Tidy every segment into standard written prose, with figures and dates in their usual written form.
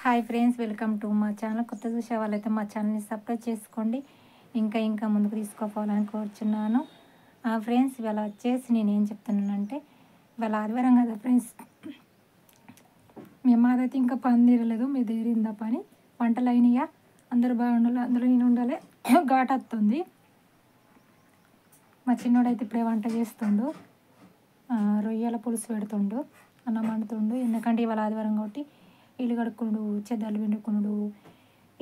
Hi friends, welcome to మా channel. కొత్త చూసే వాళ్ళైతే మా ఛానల్ని సబ్స్క్రైబ్ చేసుకోండి. ఇంకా ముందుకు తీసుకోపోవాలని కోరుచున్నాను. ఫ్రెండ్స్, ఇవాళ వచ్చేసి నేను ఏం చెప్తున్నానంటే, ఇవాళ ఆదివారం కదా ఫ్రెండ్స్. మాదైతే ఇంకా పని తీరలేదు. మీ తీరిందా పని? వంటలు అయినాయా? అందరూ బాగుండాలి, అందరూ నేను ఉండాలి. ఘాట్ వస్తుంది. మా చిన్నోడైతే ఇప్పుడే వంట చేస్తుండు. రొయ్యల పులుసు పెడుతుండు, అన్నం వండుతుండు. ఎందుకంటే ఇవాళ ఆదివారం కాబట్టి ఇల్లు కడుక్కునుడు, చెద్దలు పిండుకునుడు,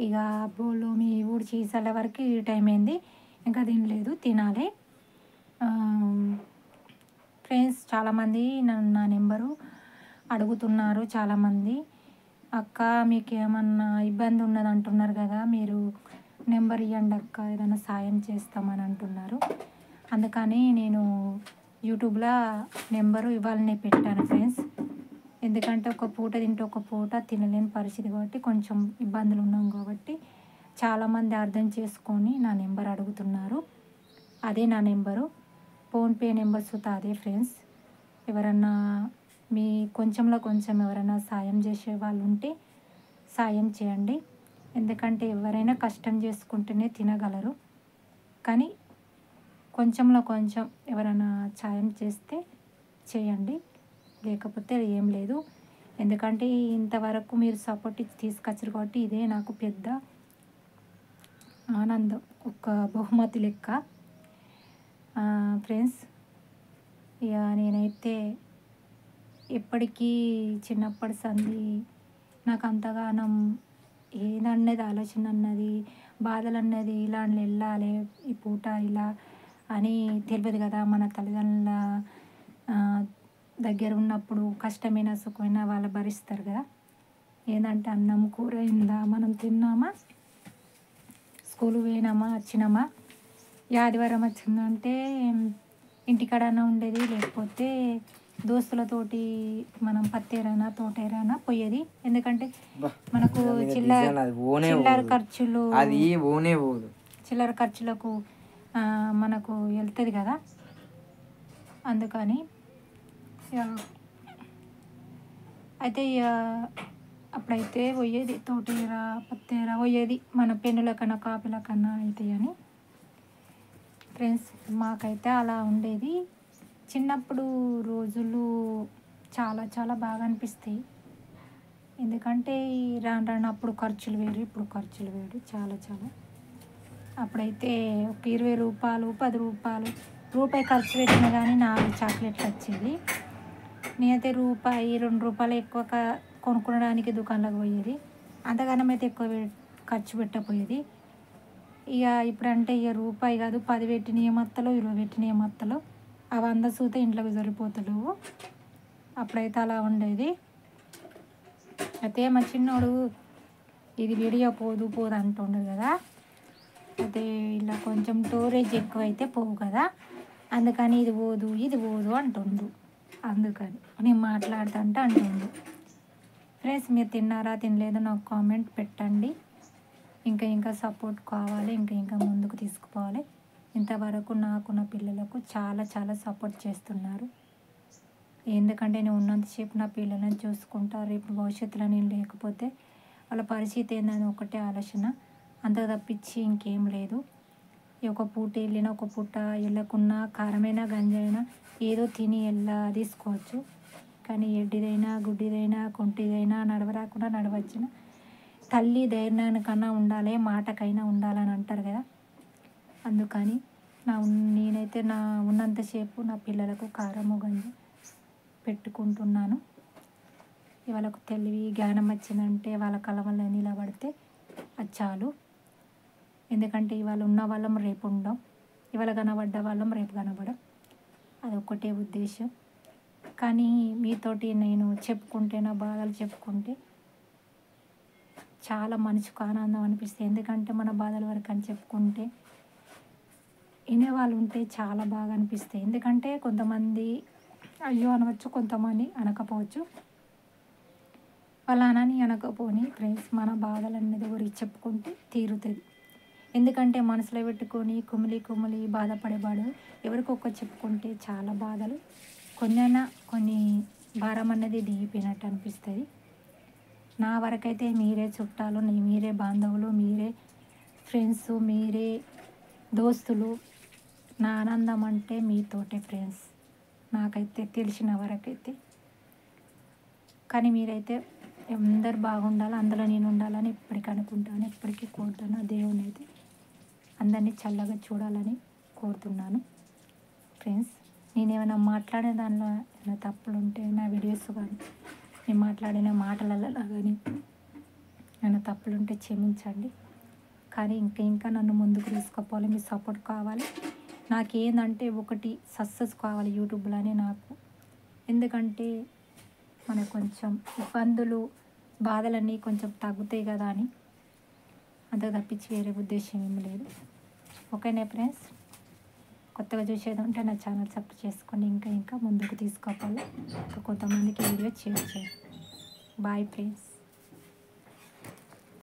ఇక బోళ్ళు మీ ఊడ్చి చల్లే వరకు టైం అయింది. ఇంకా తినలేదు, తినాలి. ఫ్రెండ్స్, చాలామంది నా నెంబరు అడుగుతున్నారు. చాలామంది, అక్క మీకు ఏమన్నా ఇబ్బంది ఉన్నది అంటున్నారు కదా, మీరు నెంబర్ ఇవ్వండి అక్క, ఏదైనా సాయం చేస్తామని అంటున్నారు. అందుకని నేను యూట్యూబ్లో నెంబరు ఇవ్వాలనే పెట్టాను ఫ్రెండ్స్. ఎందుకంటే ఒక పూట తింటే ఒక పూట తినలేని పరిస్థితి కాబట్టి, కొంచెం ఇబ్బందులు ఉన్నాం కాబట్టి చాలామంది అర్థం చేసుకొని నా నెంబర్ అడుగుతున్నారు. అదే నా నెంబరు, ఫోన్పే నెంబర్ సుతా అదే ఫ్రెండ్స్. ఎవరన్నా మీ కొంచెంలో కొంచెం ఎవరైనా సాయం చేసే వాళ్ళు ఉంటే సాయం చేయండి. ఎందుకంటే ఎవరైనా కష్టం చేసుకుంటేనే తినగలరు. కానీ కొంచెంలో కొంచెం ఎవరైనా సాయం చేస్తే చేయండి, లేకపోతే ఏం లేదు. ఎందుకంటే ఇంతవరకు మీరు సపోర్ట్ ఇచ్చి తీసుకొచ్చారు కాబట్టి ఇదే నాకు పెద్ద ఆనందం, ఒక బహుమతి లెక్క. ఫ్రెండ్స్, ఇక నేనైతే ఎప్పటికీ చిన్నప్పటి సంది నాకు అంతగానం ఏదన్నది ఆలోచన అన్నది, బాధలు అన్నది ఇలా వెళ్ళాలి ఈ పూట ఇలా అని తెలియదు కదా. మన తల్లిదండ్రుల దగ్గర ఉన్నప్పుడు కష్టమైన సుఖమైన వాళ్ళు భరిస్తారు కదా. ఏంటంటే అన్నం కూర అయిందా, మనం తిన్నామా, స్కూల్ పోయినామా, వచ్చినామా. ఈ ఆదివారం వచ్చిందంటే ఇంటికాడన్నా ఉండేది, లేకపోతే దోస్తులతోటి మనం పత్తేరైనా తోటేరైనా పోయేది. ఎందుకంటే మనకు చిల్లర ఖర్చులు, చిల్లర ఖర్చులకు మనకు వెళ్తుంది కదా. అందుకని అయితే అప్పుడైతే పోయేది, తోటేరా పత్తేరా పోయేది, మన పెన్నుల కన్నా కాపీల కన్నా అవుతాయని. ఫ్రెండ్స్, మాకైతే అలా ఉండేది. చిన్నప్పుడు రోజులు చాలా చాలా బాగా అనిపిస్తాయి. ఎందుకంటే రాను రాను అప్పుడు ఖర్చులు వేరు, ఇప్పుడు ఖర్చులు వేరు, చాలా చాలా. అప్పుడైతే ఒక 20 రూపాయలు, 10 రూపాయలు, రూపాయి ఖర్చు పెట్టినా కానీ 4 చాక్లెట్లు వచ్చేది. నేనైతే రూపాయి 2 రూపాయలు ఎక్కువ కొనుక్కోవడానికి దుకాణంలోకి పోయేది. అంతగానం అయితే ఎక్కువ ఖర్చు పెట్టకపోయేది. ఇక ఇప్పుడంటే ఇక రూపాయి కాదు, 10 పెట్టిన ఏమత్తలో, 20 పెట్టిన ఏమత్తలో, ఆ 100 సూత ఇంట్లోకి సరిపోతలేవు. అప్పుడైతే అలా ఉండేది. అయితే మా చిన్నోడు ఇది వీడియో పోదు అంటుండదు కదా. అయితే ఇలా కొంచెం స్టోరేజ్ ఎక్కువైతే పోవు కదా, అందుకని ఇది పోదు అంటుండు. అందుకని నేను మాట్లాడుతుంటే అంటుండు. ఫ్రెండ్స్, మీరు తిన్నారా తినలేదో నాకు కామెంట్ పెట్టండి. ఇంకా సపోర్ట్ కావాలి, ఇంకా ముందుకు తీసుకుపోవాలి. ఇంతవరకు నాకు నా పిల్లలకు చాలా చాలా సపోర్ట్ చేస్తున్నారు. ఎందుకంటే నేను ఉన్నంతసేపు నా పిల్లలను చూసుకుంటా, రేపు భవిష్యత్తులో నేను లేకపోతే వాళ్ళ పరిస్థితి ఏందని ఒకటే ఆలోచన, అంత తప్పించి ఇంకేం లేదు. ఒక పూట వెళ్ళినా ఒక పూట వెళ్ళకున్నా కారమైనా గంజైనా ఏదో తిని తీసుకోవచ్చు. కానీ ఎడ్డిదైనా గుడ్డిదైనా కొంటిదైనా నడవరాకుండా నడవచ్చిన తల్లి ధైర్యానికన్నా ఉండాలి, మాటకైనా ఉండాలని అంటారు కదా. అందుకని నేనైతే నా ఉన్నంతసేపు నా పిల్లలకు కారము గంజి పెట్టుకుంటున్నాను. వాళ్ళకు తెలివి జ్ఞానం వచ్చిందంటే వాళ్ళ కళ్ళ వల్ల నిలబడితే అది చాలు. ఎందుకంటే ఇవాళ ఉన్న వాళ్ళం రేపు ఉండం, ఇవాళ కనబడ్డ వాళ్ళం రేపు కనబడం, అదొక్కటే ఉద్దేశం. కానీ మీతోటి నేను చెప్పుకుంటే, నా బాధలు చెప్పుకుంటే చాలా మనసుకు ఆనందం అనిపిస్తుంది. ఎందుకంటే మన బాధల వరకు అని చెప్పుకుంటే వినేవాళ్ళు ఉంటే చాలా బాగా అనిపిస్తాయి. ఎందుకంటే కొంతమంది అయ్యో అనవచ్చు, కొంతమంది అనకపోవచ్చు. వాళ్ళ అనకపోని ఫ్రెండ్స్, మన బాధలు అనేది గురించి చెప్పుకుంటే తీరుతుంది. ఎందుకంటే మనసులో పెట్టుకొని కుమిలి బాధపడేవాడు ఎవరికొక చెప్పుకుంటే చాలా బాధలు కొన్ని భారం అనేది దిగిపోయినట్టు అనిపిస్తుంది. నా వరకైతే మీరే చుట్టాలు, మీరే బాంధవులు, మీరే ఫ్రెండ్స్, మీరే దోస్తులు. నా ఆనందం అంటే మీతోటే ఫ్రెండ్స్, నాకైతే తెలిసిన వరకైతే. కానీ మీరైతే అందరు బాగుండాలి, అందులో నేను ఉండాలని ఎప్పటికీ అనుకుంటాను, ఎప్పటికీ కోరుతాను. ఆ దేవుని అయితే అందరినీ చల్లగా చూడాలని కోరుతున్నాను ఫ్రెండ్స్. నేనేమైనా మాట్లాడే దానిలో ఏమైనా తప్పులు ఉంటే నా వీడియోస్ కానీ నేను మాట్లాడిన మాటలలో కానీ ఏమైనా తప్పులు ఉంటే క్షమించండి. కానీ ఇంకా నన్ను ముందుకు తీసుకుపోవాలి, మీ సపోర్ట్ కావాలి. నాకేందంటే ఒకటి సక్సెస్ కావాలి యూట్యూబ్లో అని నాకు. ఎందుకంటే మనకు కొంచెం ఇబ్బందులు బాధలన్నీ కొంచెం తగ్గుతాయి కదా అని, అంతకు తప్పించి వేరే ఉద్దేశం ఏమి లేదు. ఓకేనా ఫ్రెండ్స్, కొత్తగా చూసేది ఉంటే నా ఛానల్ సబ్స్క్రైబ్ చేసుకోండి. ఇంకా ముందుకు తీసుకోవాలి, కొంతమందికి వీడియో షేర్ చేయండి. Bye friends.